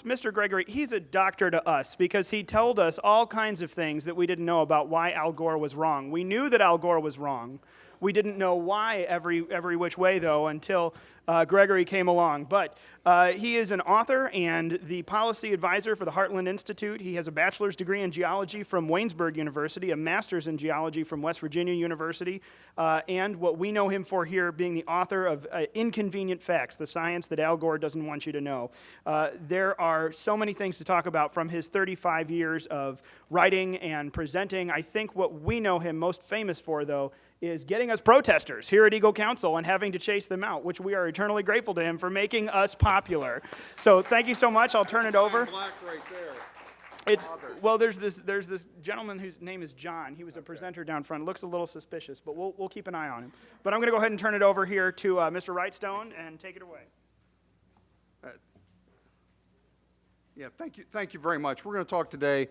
Mr. Gregory, he's a doctor to us because he told us all kinds of things that we didn't know about why Al Gore was wrong. We knew that Al Gore was wrong. We didn't know why every which way, though, until Gregory came along. But he is an author and the policy advisor for the Heartland Institute. He has a bachelor's degree in geology from Waynesburg University, a master's in geology from West Virginia University, and what we know him for here being the author of Inconvenient Facts, the science that Al Gore doesn't want you to know. There are so many things to talk about from his 35 years of writing and presenting. I think what we know him most famous for, though, is getting us protesters here at Eagle Council and having to chase them out, which we are eternally grateful to him for making us popular. So thank you so much. I'll turn it over. Black right there. Well, there's this gentleman whose name is John. He was a presenter down front. Looks a little suspicious, but we'll keep an eye on him. But I'm going to go ahead and turn it over here to Mr. Wrightstone and take it away. Yeah, thank you very much. We're going to talk today.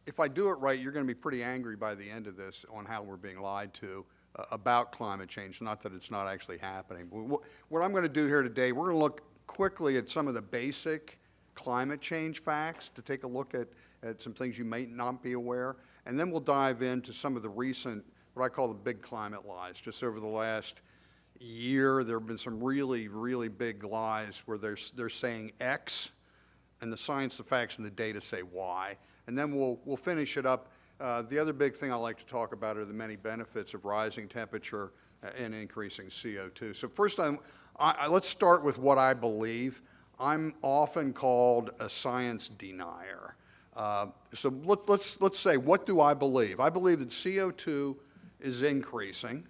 If I do it right, you're going to be pretty angry by the end of this on how we're being lied to about climate change, not that it's not actually happening. What I'm going to do here today, we're going to look quickly at some of the basic climate change facts to take a look at some things you might not be aware, and then we'll dive into some of the recent, what I call the big climate lies. Just over the last year, there have been some really, really big lies where they're saying X, and the science, the facts, and the data say Y. And then we'll finish it up. The other big thing I like to talk about are the many benefits of rising temperature and increasing CO2. So first, let's start with what I believe. I'm often called a science denier. So let's say, what do I believe? I believe that CO2 is increasing,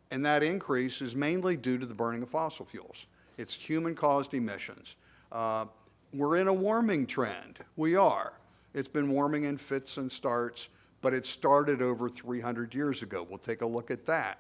and that increase is mainly due to the burning of fossil fuels. It's human-caused emissions. We're in a warming trend. We are. It's been warming in fits and starts, but it started over 300 years ago. We'll take a look at that.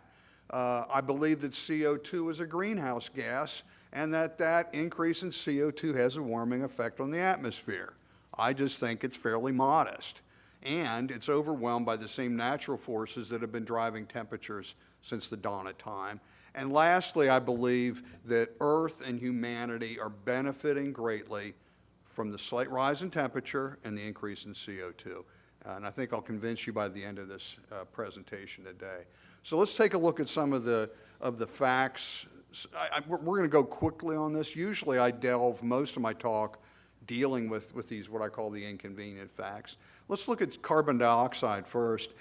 I believe that CO2 is a greenhouse gas and that increase in CO2 has a warming effect on the atmosphere. I just think it's fairly modest. And it's overwhelmed by the same natural forces that have been driving temperatures since the dawn of time. And lastly, I believe that Earth and humanity are benefiting greatly from the slight rise in temperature and the increase in CO2. And I think I'll convince you by the end of this presentation today. So let's take a look at some of the facts. We're going to go quickly on this. Usually I delve most of my talk dealing with these, what I call the inconvenient facts. Let's look at carbon dioxide first.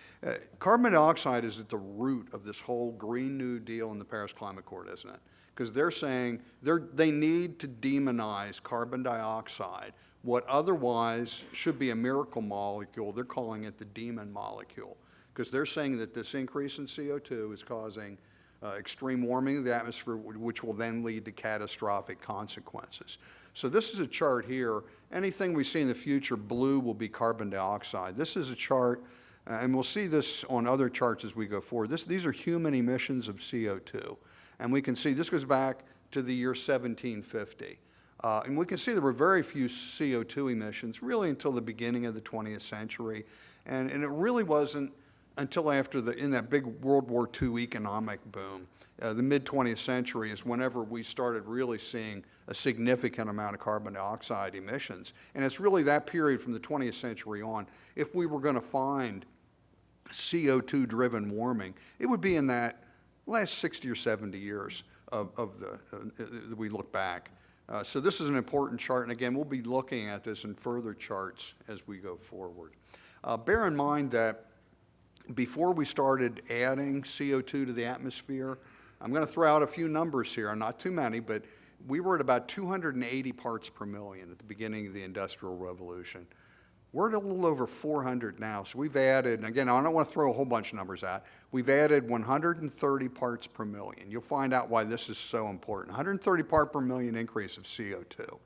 Carbon dioxide is at the root of this whole Green New Deal in the Paris Climate Accord, isn't it? Because they're saying they need to demonize carbon dioxide, what otherwise should be a miracle molecule. They're calling it the demon molecule, because they're saying that this increase in CO2 is causing extreme warming of the atmosphere, which will then lead to catastrophic consequences. So this is a chart here. Anything we see in the future, blue will be carbon dioxide. This is a chart, and we'll see this on other charts as we go forward. These are human emissions of CO2. And we can see this goes back to the year 1750. And we can see there were very few CO2 emissions really until the beginning of the 20th century. And it really wasn't until after in that big World War II economic boom, the mid-20th century is whenever we started really seeing a significant amount of carbon dioxide emissions. And it's really that period from the 20th century on. If we were going to find CO2-driven warming, it would be in that last 60 or 70 years that we look back. So this is an important chart, and again, we'll be looking at this in further charts as we go forward. Bear in mind that before we started adding CO2 to the atmosphere, I'm going to throw out a few numbers here, not too many, but we were at about 280 parts per million at the beginning of the Industrial Revolution. We're at a little over 400 now, so we've added, and again, I don't want to throw a whole bunch of numbers out, we've added 130 parts per million. You'll find out why this is so important. 130 part per million increase of CO2.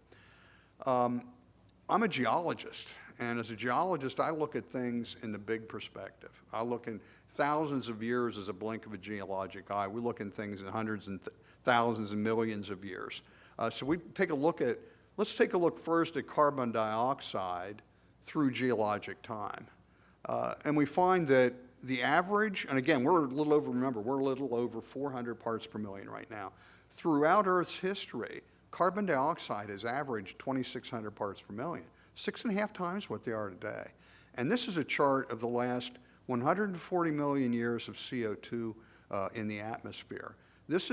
I'm a geologist, and as a geologist, I look at things in the big perspective. I look in thousands of years as a blink of a geologic eye. We look in things in hundreds and thousands and millions of years. So let's take a look first at carbon dioxide through geologic time. And we find that the average, and again, we're a little over 400 parts per million right now. Throughout Earth's history, carbon dioxide has averaged 2,600 parts per million, 6.5 times what they are today. And this is a chart of the last 140 million years of CO2 in the atmosphere. This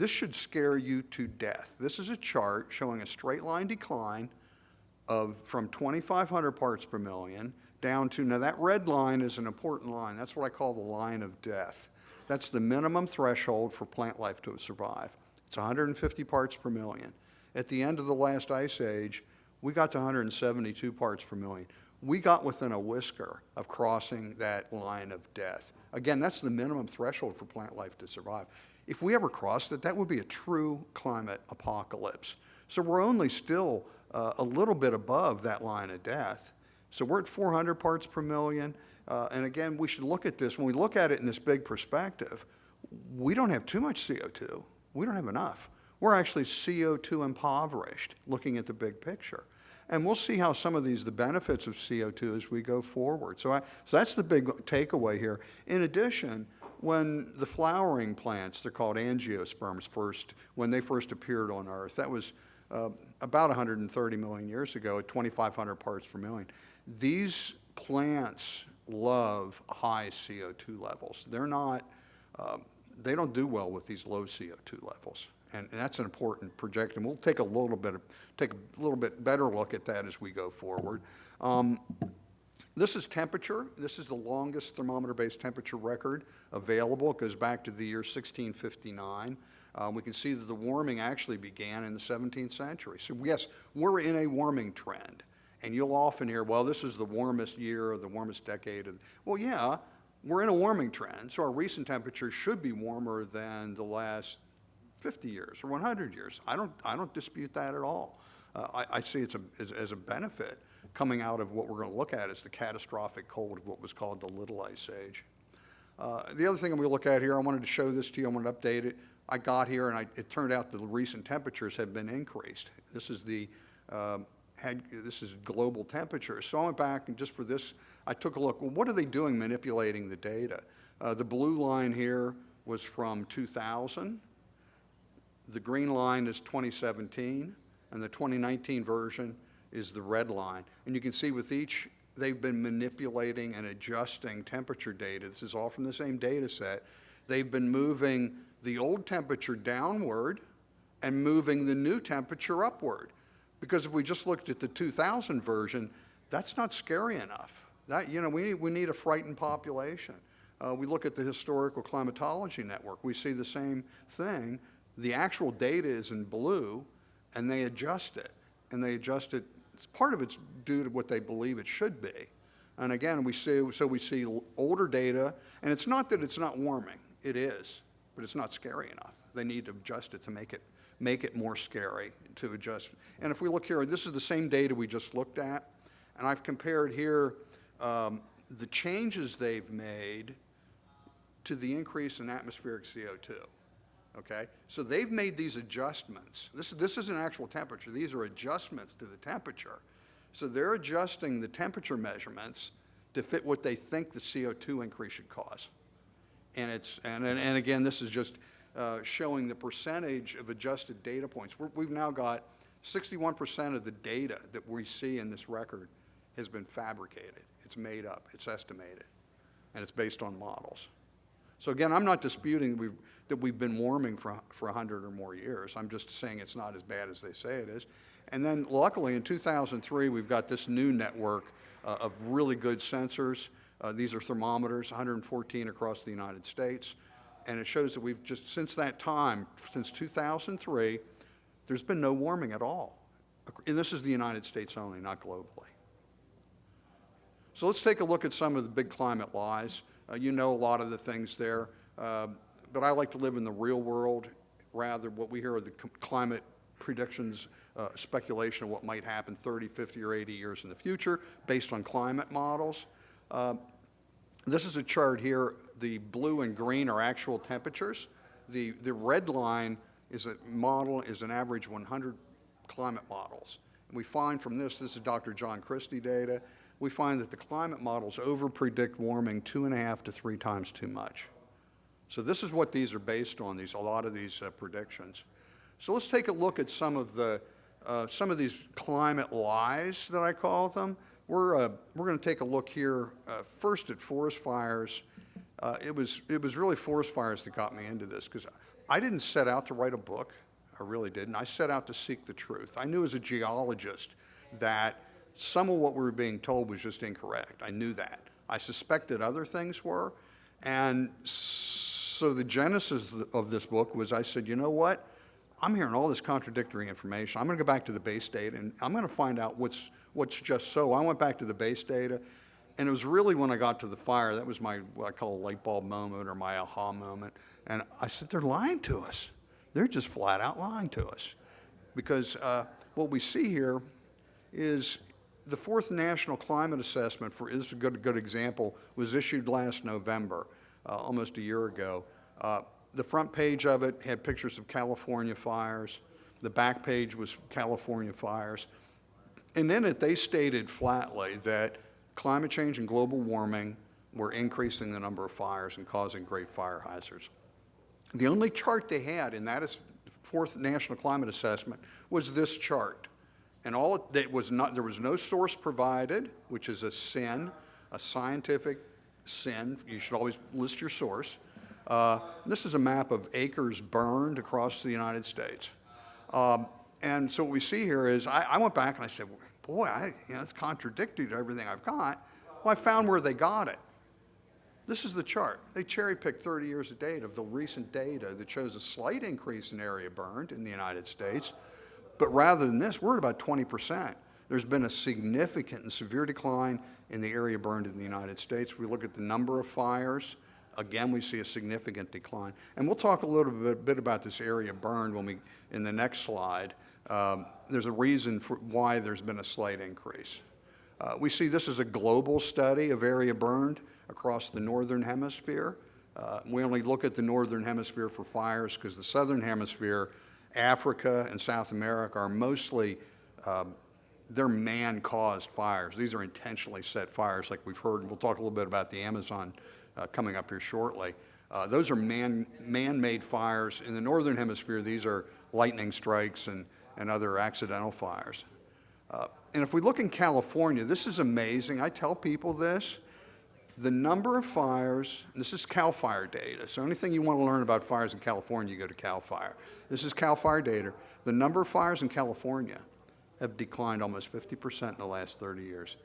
should scare you to death. This is a chart showing a straight line decline from 2,500 parts per million down to, now that red line is an important line. That's what I call the line of death. That's the minimum threshold for plant life to survive. It's 150 parts per million. At the end of the last ice age, we got to 172 parts per million. We got within a whisker of crossing that line of death. Again, that's the minimum threshold for plant life to survive. If we ever crossed it, that would be a true climate apocalypse. So we're only still a little bit above that line of death. So we're at 400 parts per million. And again, we should look at this. When we look at it in this big perspective, we don't have too much CO2. We don't have enough. We're actually CO2 impoverished, looking at the big picture. And we'll see how some of the benefits of CO2 as we go forward. So that's the big takeaway here. In addition, when the flowering plants, they're called angiosperms when they first appeared on Earth, that was about 130 million years ago at 2,500 parts per million. These plants love high CO2 levels. They don't do well with these low CO2 levels. And that's an important projection. We'll take a little bit better look at that as we go forward. This is temperature. This is the longest thermometer-based temperature record available. It goes back to the year 1659. We can see that the warming actually began in the 17th century. So yes, we're in a warming trend. And you'll often hear, well, this is the warmest year or the warmest decade. Well, yeah, we're in a warming trend. So our recent temperatures should be warmer than the last 50 years or 100 years. I don't dispute that at all. I see it as a benefit coming out of what we're going to look at as the catastrophic cold of what was called the Little Ice Age. The other thing we look at here, I wanted to show this to you. I wanted to update it. I got here and it turned out that the recent temperatures had been increased. This is this is global temperature. So I went back and just for this, I took a look. Well, what are they doing manipulating the data? The blue line here was from 2000. The green line is 2017, and the 2019 version is the red line. And you can see with each, they've been manipulating and adjusting temperature data. This is all from the same data set. They've been moving the old temperature downward and moving the new temperature upward. Because if we just looked at the 2000 version, that's not scary enough. We need a frightened population. We look at the Historical Climatology Network. We see the same thing. The actual data is in blue, and they adjust it. And they adjust it. Part of it's due to what they believe it should be. And again, we see older data, and it's not that it's not warming. It is, but it's not scary enough. They need to adjust it to make it more scary to adjust. And if we look here, this is the same data we just looked at, and I've compared here the changes they've made to the increase in atmospheric CO2. Okay, so they've made these adjustments. This is an actual temperature. These are adjustments to the temperature. So they're adjusting the temperature measurements to fit what they think the CO2 increase should cause. And again, this is just showing the percentage of adjusted data points. We've now got 61% of the data that we see in this record has been fabricated. It's made up, it's estimated, and it's based on models. So again, I'm not disputing that we've been warming for 100 or more years. I'm just saying it's not as bad as they say it is. And then luckily in 2003, we've got this new network of really good sensors. These are thermometers, 114 across the United States. And it shows that we've just, since that time, since 2003, there's been no warming at all. And this is the United States only, not globally. So let's take a look at some of the big climate lies. You know a lot of the things there, but I like to live in the real world. Rather, what we hear are the climate predictions, speculation of what might happen 30, 50, or 80 years in the future based on climate models. This is a chart here. The blue and green are actual temperatures. The red line is an average 100 climate models. And we find from this is Dr. John Christie data, we find that the climate models over-predict warming 2.5 to 3 times too much. So this is what these are based on, a lot of these predictions. So let's take a look at some of these climate lies that I call them. We're going to take a look here first at forest fires. It was really forest fires that got me into this, because I didn't set out to write a book. I really didn't. I set out to seek the truth. I knew as a geologist that some of what we were being told was just incorrect. I knew that. I suspected other things were. And so the genesis of this book was, I said, you know what? I'm hearing all this contradictory information. I'm going to go back to the base data, and I'm going to find out what's just so. I went back to the base data, and it was really when I got to the fire, that was my, what I call a light bulb moment, or my aha moment. And I said, they're lying to us. They're just flat out lying to us. Because what we see here is the fourth National Climate Assessment, this is a good example, was issued last November, almost a year ago. The front page of it had pictures of California fires. The back page was California fires. And in it, they stated flatly that climate change and global warming were increasing the number of fires and causing great fire hazards. The only chart they had in that fourth National Climate Assessment was this chart. And there was no source provided, which is a sin, a scientific sin. You should always list your source. This is a map of acres burned across the United States. And so what we see here is, I went back and I said, boy, it's contradictory to everything I've got. Well, I found where they got it. This is the chart. They cherry-picked 30 years of data, of the recent data, that shows a slight increase in area burned in the United States. But rather than this, we're at about 20%. There's been a significant and severe decline in the area burned in the United States. If we look at the number of fires, again, we see a significant decline. And we'll talk a little bit about this area burned in the next slide. There's a reason for why there's been a slight increase. We see this is a global study of area burned across the northern hemisphere. We only look at the northern hemisphere for fires because the southern hemisphere, Africa and South America, are mostly, they're man-caused fires. These are intentionally set fires, like we've heard, and we'll talk a little bit about the Amazon coming up here shortly. Those are man-made fires. In the northern hemisphere, these are lightning strikes and other accidental fires. And if we look in California, this is amazing. I tell people this. The number of fires, this is CAL FIRE data, so anything you want to learn about fires in California, you go to CAL FIRE. This is CAL FIRE data. The number of fires in California have declined almost 50% in the last 30 years.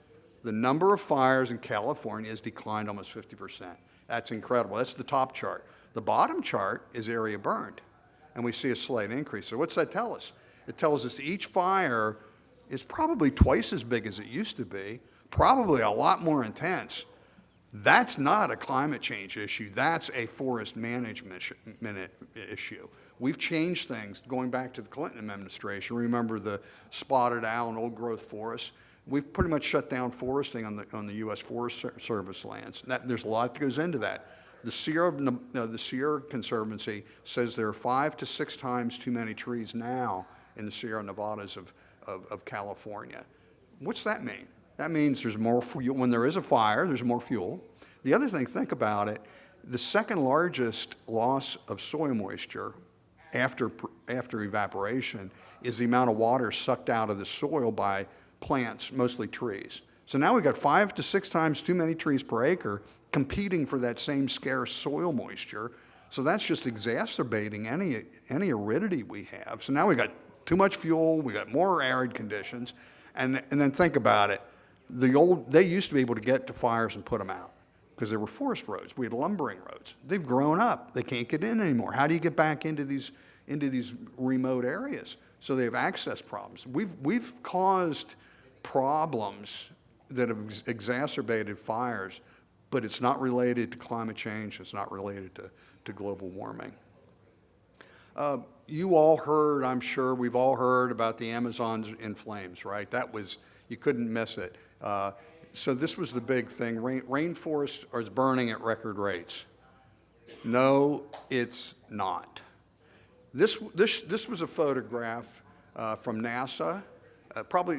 The number of fires in California has declined almost 50%. That's incredible. That's the top chart. The bottom chart is area burned, and we see a slight increase. So what's that tell us? It tells us each fire is probably twice as big as it used to be, probably a lot more intense. That's not a climate change issue. That's a forest management issue. We've changed things going back to the Clinton administration. Remember the spotted owl and old growth forests? We've pretty much shut down foresting on the U.S. Forest Service lands. There's a lot that goes into that. The Sierra Conservancy says there are 5 to 6 times too many trees now in the Sierra Nevadas of California. What's that mean? That means there's more fuel. When there is a fire, there's more fuel. The other thing, think about it, the second largest loss of soil moisture after evaporation is the amount of water sucked out of the soil by plants, mostly trees. So now we've got 5 to 6 times too many trees per acre competing for that same scarce soil moisture. So that's just exacerbating any aridity we have. So now we've got too much fuel, we got more arid conditions, and then think about it. They used to be able to get to fires and put them out because there were forest roads. We had lumbering roads. They've grown up. They can't get in anymore. How do you get back into these remote areas? So they have access problems. We've caused problems that have exacerbated fires, but it's not related to climate change. It's not related to global warming. You all heard, I'm sure, we've all heard about the Amazon in flames, right? You couldn't miss it. So this was the big thing. Rainforest is burning at record rates. No, it's not. This was a photograph from NASA.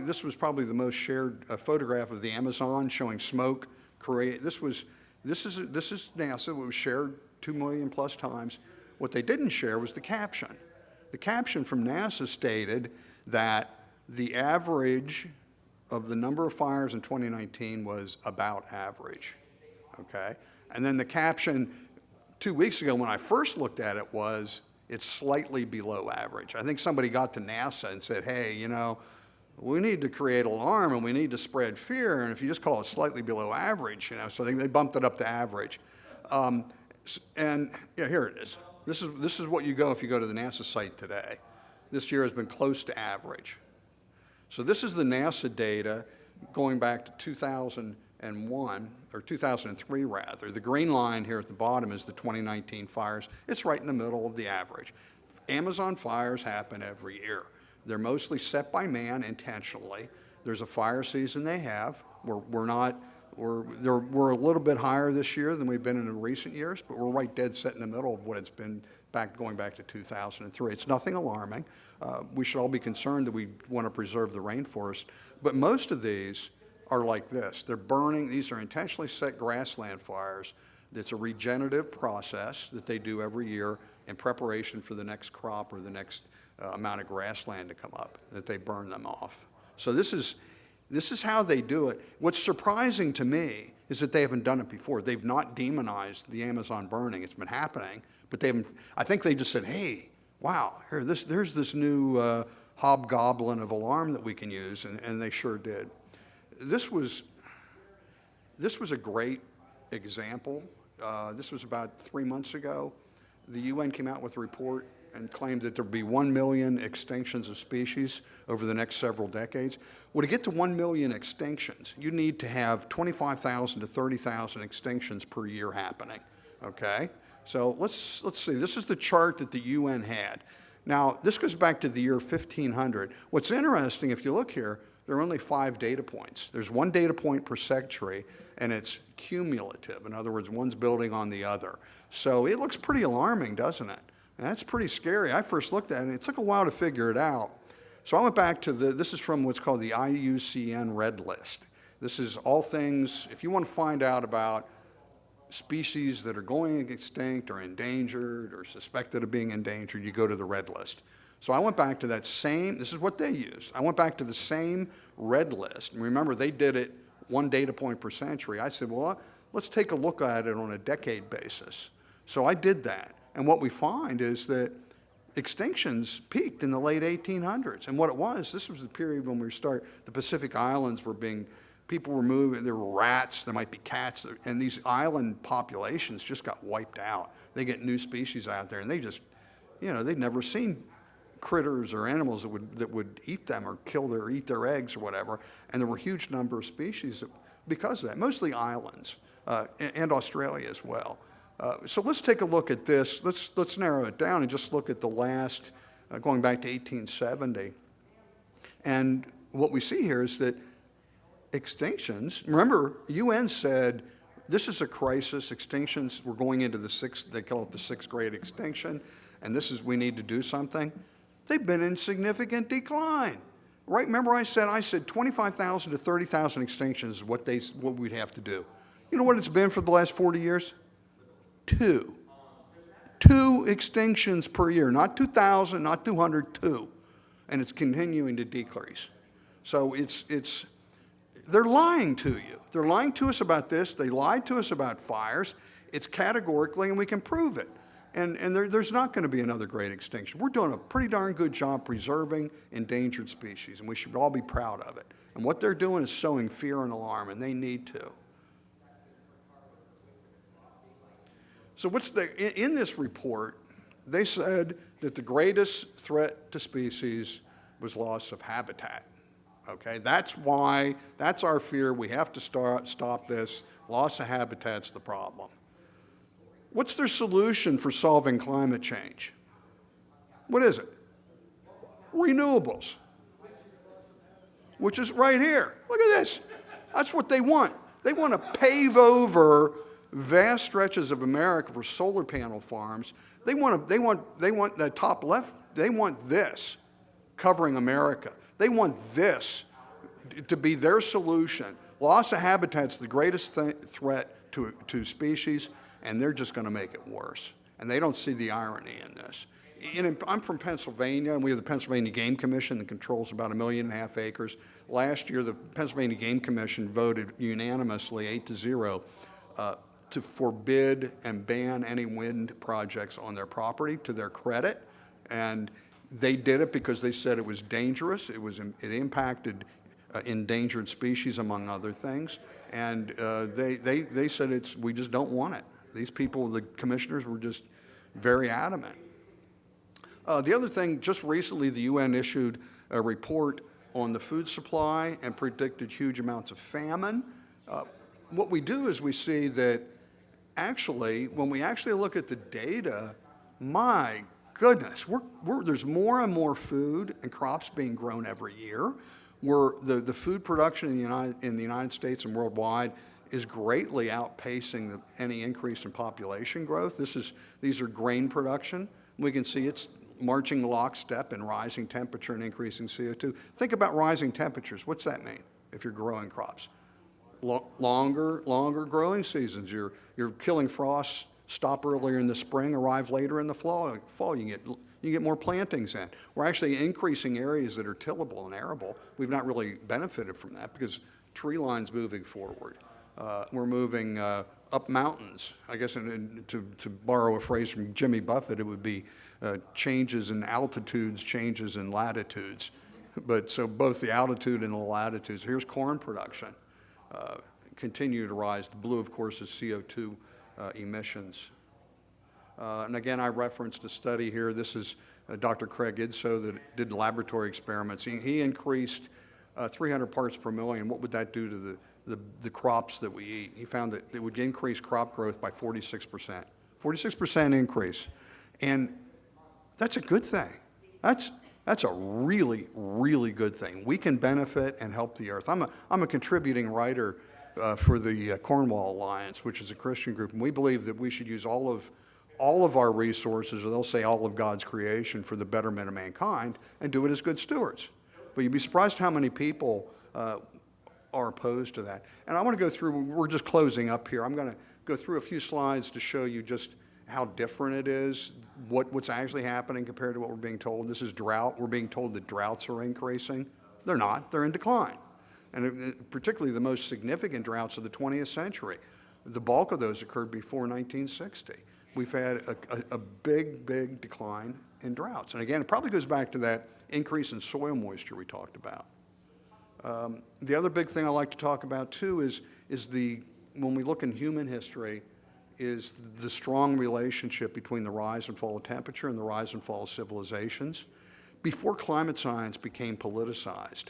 This was probably the most shared photograph of the Amazon showing smoke. This is NASA. It was shared 2 million plus times. What they didn't share was the caption. The caption from NASA stated that the average of the number of fires in 2019 was about average, okay? And then the caption 2 weeks ago when I first looked at it was, it's slightly below average. I think somebody got to NASA and said, hey, you know, we need to create alarm and we need to spread fear, and if you just call it slightly below average, you know, so they bumped it up to average. And yeah, here it is. This is what you go if you go to the NASA site today. This year has been close to average. So this is the NASA data going back to 2001, or 2003 rather. The green line here at the bottom is the 2019 fires. It's right in the middle of the average. Amazon fires happen every year. They're mostly set by man intentionally. There's a fire season they have. We're a little bit higher this year than we've been in recent years, but we're right dead set in the middle of what it's been going back to 2003. It's nothing alarming. We should all be concerned that we want to preserve the rainforest, but most of these are like this. They're burning. These are intentionally set grassland fires. It's a regenerative process that they do every year in preparation for the next crop or the next amount of grassland to come up, that they burn them off. So this is how they do it. What's surprising to me is that they haven't done it before. They've not demonized the Amazon burning. It's been happening, but they haven't. I think they just said, hey, wow, there's this new hobgoblin of alarm that we can use, and they sure did. This was a great example. This was about 3 months ago. The UN came out with a report and claimed that there would be 1 million extinctions of species over the next several decades. Well, to get to 1 million extinctions, you need to have 25,000 to 30,000 extinctions per year happening, okay? So let's see. This is the chart that the UN had. Now, this goes back to the year 1500. What's interesting, if you look here, there are only 5 data points. There's 1 data point per century, and it's cumulative. In other words, one's building on the other. So it looks pretty alarming, doesn't it? And that's pretty scary. I first looked at it, and it took a while to figure it out. So I went back to this is from what's called the IUCN Red List. This is all things, if you want to find out about species that are going extinct or endangered or suspected of being endangered, you go to the Red List. So I went back to that same, this is what they used. I went back to the same Red List. And remember, they did it 1 data point per century. I said, well, let's take a look at it on a decade basis. So I did that. And what we find is that extinctions peaked in the late 1800s. And what it was, this was the period when the Pacific Islands were people were moving, there were rats, there might be cats, and these island populations just got wiped out. They get new species out there, and they just, they'd never seen critters or animals that would eat them or eat their eggs or whatever. And there were a huge number of species because of that, mostly islands, and Australia as well. So let's take a look at this. Let's narrow it down and just look at the last, going back to 1870. And what we see here is that extinctions, remember, UN said this is a crisis. Extinctions, we're going into they call it the 6th grade extinction, and we need to do something. They've been in significant decline. Right, remember I said 25,000 to 30,000 extinctions is what we'd have to do. You know what it's been for the last 40 years? 2 extinctions per year, not 2,000, not 200, 2. And it's continuing to decrease. So they're lying to you. They're lying to us about this. They lied to us about fires. It's categorically, and we can prove it. And there's not going to be another great extinction. We're doing a pretty darn good job preserving endangered species, and we should all be proud of it. And what they're doing is sowing fear and alarm, and they need to. So in this report, they said that the greatest threat to species was loss of habitat. Okay, that's our fear. We have to stop this. Loss of habitat's the problem. What's their solution for solving climate change? What is it? Renewables, which is right here. Look at this. That's what they want. They want to pave over vast stretches of America for solar panel farms. They want the top left. They want this covering America. They want this to be their solution. Loss of habitat's the greatest threat to species, and they're just going to make it worse. And they don't see the irony in this. I'm from Pennsylvania, and we have the Pennsylvania Game Commission that controls about 1.5 million acres. Last year, the Pennsylvania Game Commission voted unanimously, 8-0, to forbid and ban any wind projects on their property, to their credit. And they did it because they said it was dangerous. It impacted endangered species, among other things. And they said we just don't want it. These people, the commissioners, were just very adamant. The other thing, just recently the UN issued a report on the food supply and predicted huge amounts of famine. What we do is we see that actually, when we actually look at the data, my goodness, there's more and more food and crops being grown every year. The food production in the United States and worldwide is greatly outpacing any increase in population growth. These are grain production. We can see it's marching lockstep in rising temperature and increasing CO2. Think about rising temperatures. What's that mean if you're growing crops? Longer growing seasons. You're killing frosts, stop earlier in the spring, arrive later in the fall. You get more plantings in. We're actually increasing areas that are tillable and arable. We've not really benefited from that because tree line's moving forward. We're moving up mountains. I guess to borrow a phrase from Jimmy Buffett, it would be changes in altitudes, changes in latitudes. But so both the altitude and the latitudes. Here's corn production. Continue to rise. The blue, of course, is CO2 emissions. And again, I referenced a study here. This is Dr. Craig Idso that did laboratory experiments. He increased 300 parts per million. What would that do to the crops that we eat? He found that it would increase crop growth by 46%. 46% increase. And that's a good thing. That's a really, really good thing. We can benefit and help the earth. I'm a contributing writer for the Cornwall Alliance, which is a Christian group, and we believe that we should use all of our resources, or they'll say all of God's creation, for the betterment of mankind, and do it as good stewards. But you'd be surprised how many people are opposed to that. And I want to go through, we're just closing up here. I'm going to go through a few slides to show you just how different it is, what's actually happening compared to what we're being told. This is drought. We're being told that droughts are increasing. They're not. They're in decline. And particularly the most significant droughts of the 20th century. The bulk of those occurred before 1960. We've had a big decline in droughts. And again, it probably goes back to that increase in soil moisture we talked about. The other big thing I like to talk about too is when we look in human history, is the strong relationship between the rise and fall of temperature and the rise and fall of civilizations. Before climate science became politicized,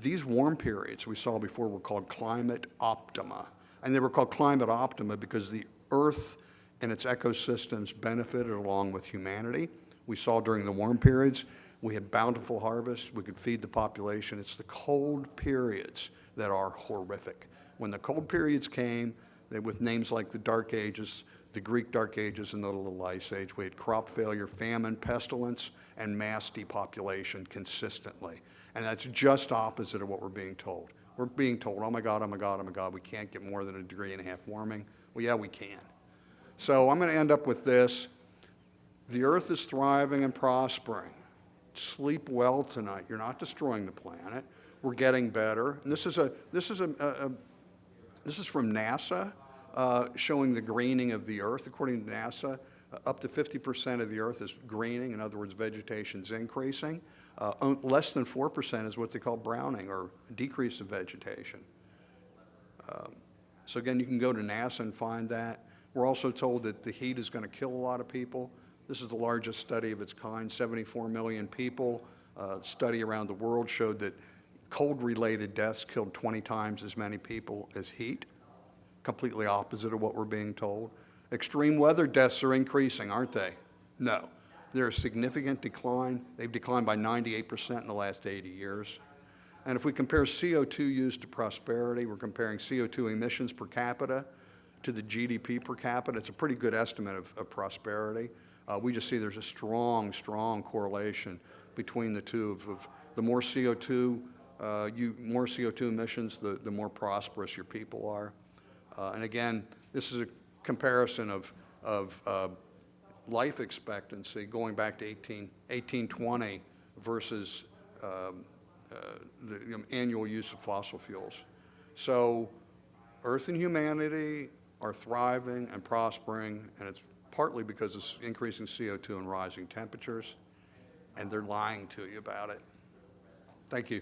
these warm periods we saw before were called climate optima. And they were called climate optima because the Earth and its ecosystems benefited along with humanity. We saw during the warm periods, we had bountiful harvests, we could feed the population. It's the cold periods that are horrific. When the cold periods came, with names like the Dark Ages, the Greek Dark Ages, and the Little Ice Age, we had crop failure, famine, pestilence, and mass depopulation consistently. And that's just opposite of what we're being told. We're being told, oh my God, we can't get more than 1.5 degrees warming. Well, yeah, we can. So I'm going to end up with this. The earth is thriving and prospering. Sleep well tonight. You're not destroying the planet. We're getting better. And this is from NASA, showing the greening of the earth. According to NASA, up to 50% of the earth is greening. In other words, vegetation's increasing. Less than 4% is what they call browning, or decrease of vegetation. So again, you can go to NASA and find that. We're also told that the heat is going to kill a lot of people. This is the largest study of its kind, 74 million people. Study around the world showed that cold-related deaths killed 20 times as many people as heat. Completely opposite of what we're being told. Extreme weather deaths are increasing, aren't they? No. There's a significant decline. They've declined by 98% in the last 80 years. And if we compare CO2 use to prosperity, we're comparing CO2 emissions per capita to the GDP per capita. It's a pretty good estimate of prosperity. We just see there's a strong correlation between the two. Of the more CO2 emissions, the more prosperous your people are. And again, this is a comparison of life expectancy going back to 1820 versus the annual use of fossil fuels. So Earth and humanity are thriving and prospering, and it's partly because of increasing CO2 and rising temperatures, and they're lying to you about it. Thank you.